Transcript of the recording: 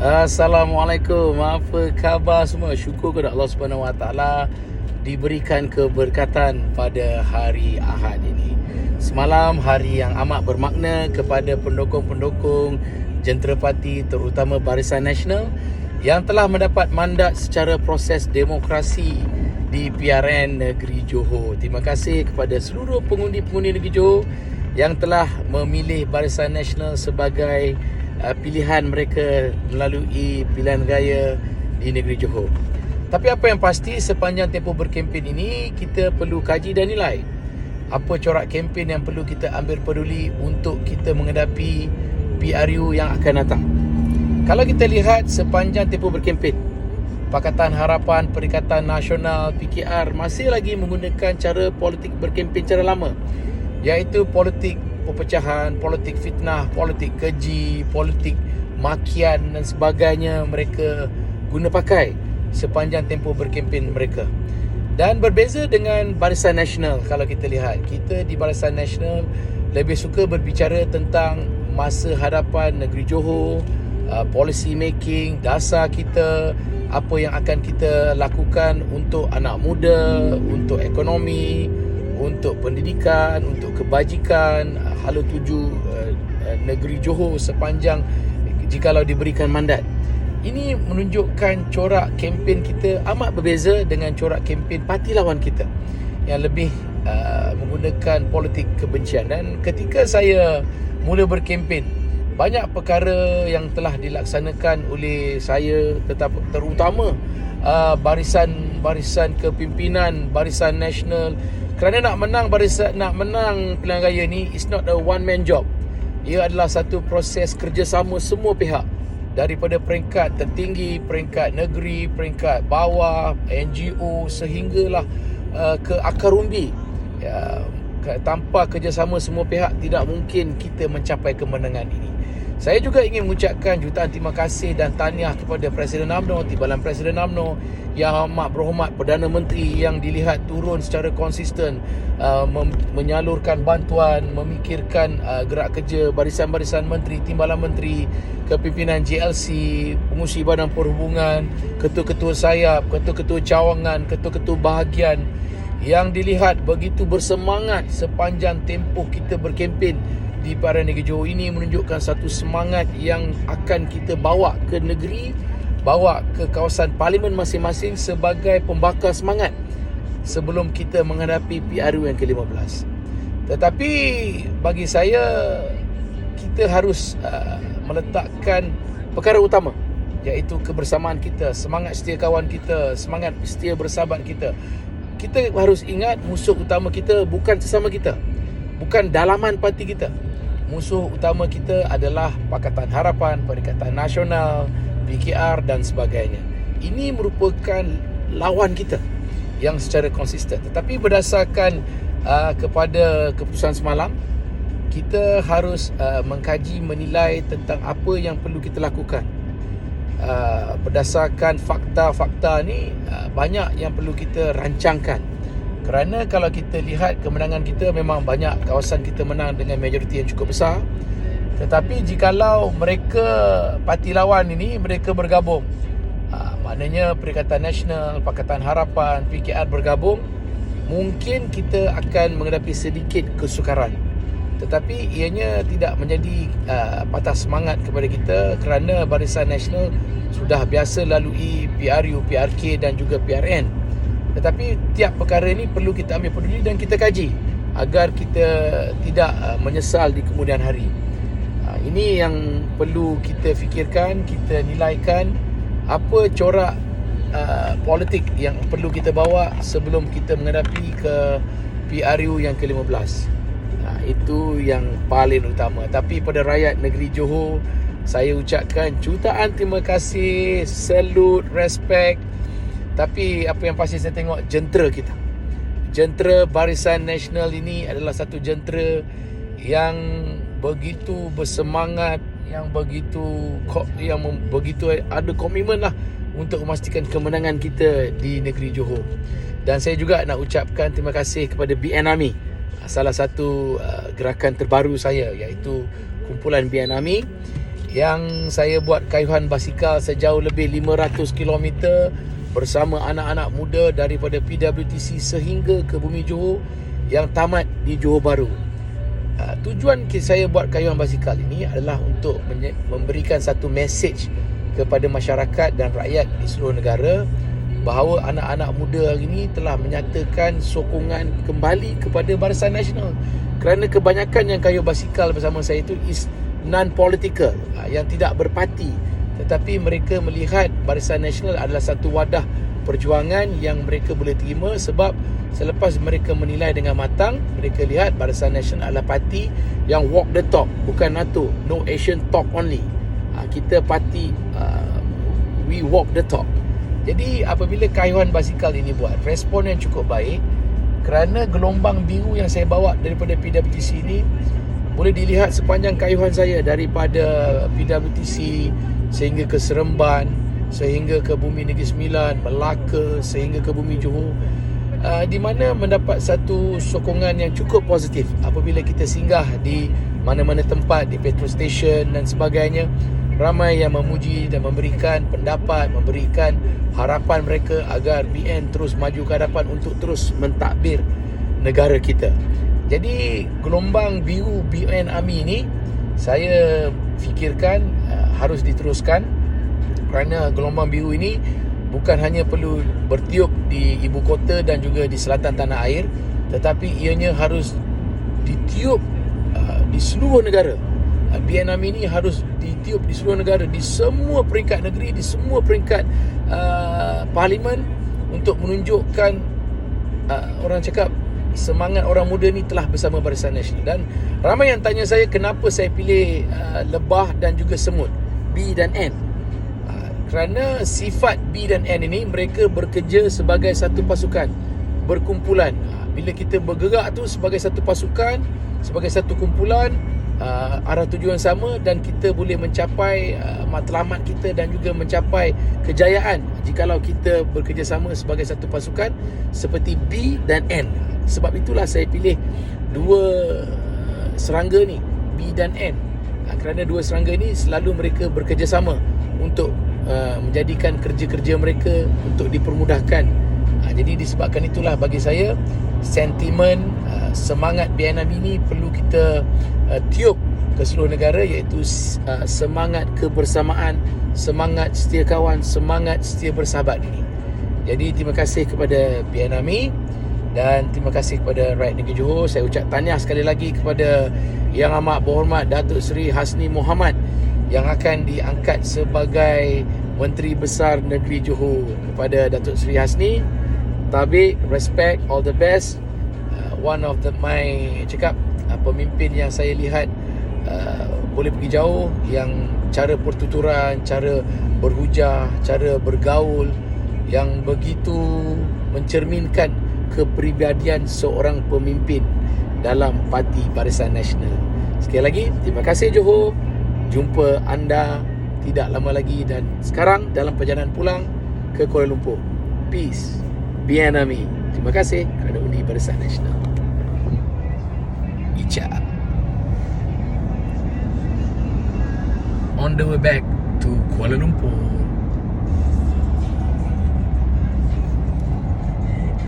Assalamualaikum. Apa khabar semua? Syukur kepada Allah Subhanahu Wa Taala diberikan keberkatan pada hari Ahad ini. Semalam hari yang amat bermakna kepada pendukung-pendukung Jentera Parti, terutama Barisan Nasional yang telah mendapat mandat secara proses demokrasi di PRN Negeri Johor. Terima kasih kepada seluruh pengundi-pengundi Negeri Johor yang telah memilih Barisan Nasional sebagai pilihan mereka melalui pilihan raya di Negeri Johor. Tapi apa yang pasti, sepanjang tempoh berkempen ini kita perlu kaji dan nilai apa corak kempen yang perlu kita ambil peduli untuk kita menghadapi PRU yang akan datang. Kalau kita lihat sepanjang tempoh berkempen, Pakatan Harapan, Perikatan Nasional, PKR masih lagi menggunakan cara politik berkempen cara lama, iaitu politik perpecahan, politik fitnah, politik keji, politik makian dan sebagainya mereka guna pakai sepanjang tempoh berkempen mereka. Dan berbeza dengan Barisan Nasional, kalau kita lihat, kita di Barisan Nasional lebih suka berbicara tentang masa hadapan Negeri Johor, policy making, dasar kita, apa yang akan kita lakukan untuk anak muda, untuk ekonomi, untuk pendidikan, untuk kebajikan, hala tuju Negeri Johor sepanjang jikalau diberikan mandat. Ini menunjukkan corak kempen kita amat berbeza dengan corak kempen parti lawan kita yang lebih menggunakan politik kebencian. Dan ketika saya mula berkempen, banyak perkara yang telah dilaksanakan oleh saya, terutama barisan kepimpinan Barisan Nasional. Kerana nak menang pilihan raya ni, it's not a one man job. Ia adalah satu proses kerjasama semua pihak, daripada peringkat tertinggi, peringkat negeri, peringkat bawah, NGO sehinggalah ke akar umbi. Tanpa kerjasama semua pihak, tidak mungkin kita mencapai kemenangan ini. Saya juga ingin mengucapkan jutaan terima kasih dan tahniah kepada Presiden UMNO, Timbalan Presiden UMNO Yang Amat Berhormat Perdana Menteri yang dilihat turun secara konsisten menyalurkan bantuan, memikirkan gerak kerja barisan-barisan menteri, timbalan menteri, kepimpinan JLC, pengurusi badan perhubungan, ketua-ketua sayap, ketua-ketua cawangan, ketua-ketua bahagian yang dilihat begitu bersemangat sepanjang tempoh kita berkempen di PRN Negeri Johor. Ini menunjukkan satu semangat yang akan kita bawa ke negeri, bawa ke kawasan parlimen masing-masing sebagai pembakar semangat sebelum kita menghadapi PRU yang ke-15. Tetapi bagi saya, kita harus meletakkan perkara utama, iaitu kebersamaan kita, semangat setia kawan kita, semangat setia bersahabat kita. Kita harus ingat musuh utama kita bukan sesama kita, bukan dalaman parti kita. Musuh utama kita adalah Pakatan Harapan, Perikatan Nasional, PKR dan sebagainya. Ini merupakan lawan kita yang secara konsisten. Tetapi berdasarkan kepada keputusan semalam, kita harus mengkaji, menilai tentang apa yang perlu kita lakukan. Berdasarkan fakta-fakta ni, banyak yang perlu kita rancangkan. Kerana kalau kita lihat kemenangan kita, memang banyak kawasan kita menang dengan majoriti yang cukup besar. Tetapi jikalau mereka, parti lawan ini, mereka bergabung, maknanya Perikatan Nasional, Pakatan Harapan, PKR bergabung, mungkin kita akan menghadapi sedikit kesukaran. Tetapi ianya tidak menjadi patah semangat kepada kita, kerana Barisan Nasional sudah biasa lalui PRU, PRK dan juga PRN. Tetapi tiap perkara ini perlu kita ambil peduli dan kita kaji agar kita tidak menyesal di kemudian hari. Ini yang perlu kita fikirkan, kita nilaikan apa corak politik yang perlu kita bawa sebelum kita menghadapi ke PRU yang ke-15. Itu yang paling utama. Tapi pada rakyat Negeri Johor, saya ucapkan jutaan terima kasih, salute, respect. Tapi apa yang pasti, saya tengok jentera kita, jentera Barisan Nasional ini adalah satu jentera yang begitu bersemangat, yang begitu ada komitmen lah untuk memastikan kemenangan kita di Negeri Johor. Dan saya juga nak ucapkan terima kasih kepada BN AMI, salah satu gerakan terbaru saya, iaitu kumpulan BN AMI yang saya buat kayuhan basikal sejauh lebih 500 km bersama anak-anak muda daripada PWTC sehingga ke Bumi Johor yang tamat di Johor Bahru. Tujuan saya buat kayuhan basikal ini adalah untuk memberikan satu mesej kepada masyarakat dan rakyat di seluruh negara bahawa anak-anak muda hari ini telah menyatakan sokongan kembali kepada Barisan Nasional, kerana kebanyakan yang kayuh basikal bersama saya itu is non-political, yang tidak berparti, tetapi mereka melihat Barisan Nasional adalah satu wadah perjuangan yang mereka boleh terima, sebab selepas mereka menilai dengan matang, mereka lihat Barisan Nasional adalah parti yang walk the talk, bukan NATO, no Asian talk only. Kita parti we walk the talk. Jadi apabila kayuhan basikal ini buat, respon yang cukup baik, kerana gelombang biru yang saya bawa daripada PWTC ini boleh dilihat sepanjang kayuhan saya, daripada PWTC sehingga ke Seremban, sehingga ke Bumi Negeri Sembilan, Melaka, sehingga ke Bumi Johor, di mana mendapat satu sokongan yang cukup positif apabila kita singgah di mana-mana tempat, di petrol station dan sebagainya. Ramai yang memuji dan memberikan pendapat, memberikan harapan mereka agar BN terus maju ke hadapan untuk terus mentadbir negara kita. Jadi gelombang biru BN AMI ini saya fikirkan harus diteruskan, kerana gelombang biru ini bukan hanya perlu bertiup di ibu kota dan juga di selatan tanah air, tetapi ianya harus ditiup di seluruh negara. BN AMI ini harus ditiup di seluruh negara, di semua peringkat negeri, di semua peringkat parlimen, untuk menunjukkan orang cakap semangat orang muda ni telah bersama Barisan Nasional. Dan ramai yang tanya saya kenapa saya pilih lebah dan juga semut, B dan N. Kerana sifat B dan N ini, mereka bekerja sebagai satu pasukan, berkumpulan. Bila kita bergerak tu sebagai satu pasukan, sebagai satu kumpulan, arah tujuan sama, dan kita boleh mencapai matlamat kita dan juga mencapai kejayaan jikalau kita bekerjasama sebagai satu pasukan seperti B dan N. Sebab itulah saya pilih dua serangga ni, B dan N, kerana dua serangga ni selalu mereka bekerjasama untuk menjadikan kerja-kerja mereka untuk dipermudahkan. Jadi disebabkan itulah bagi saya sentimen semangat BN AMI ini perlu kita tiup ke seluruh negara, iaitu semangat kebersamaan, semangat setia kawan, semangat setia bersahabat ini. Jadi terima kasih kepada BN AMI dan terima kasih kepada rakyat negeri Johor. Saya ucap tahniah sekali lagi kepada Yang Amat Berhormat Datuk Seri Hasni Mohamad yang akan diangkat sebagai Menteri Besar Negeri Johor. Kepada Datuk Seri Hasni, tabik, respect, all the best. One of my pemimpin yang saya lihat boleh pergi jauh, yang cara pertuturan, cara berhujah, cara bergaul yang begitu mencerminkan kepribadian seorang pemimpin dalam parti Barisan Nasional. Sekali lagi, terima kasih Johor. Jumpa anda tidak lama lagi, dan sekarang dalam perjalanan pulang ke Kuala Lumpur. Peace. BN AMI. Terima kasih kerana undi Barisan Nasional. Ica. On the way back to Kuala Lumpur.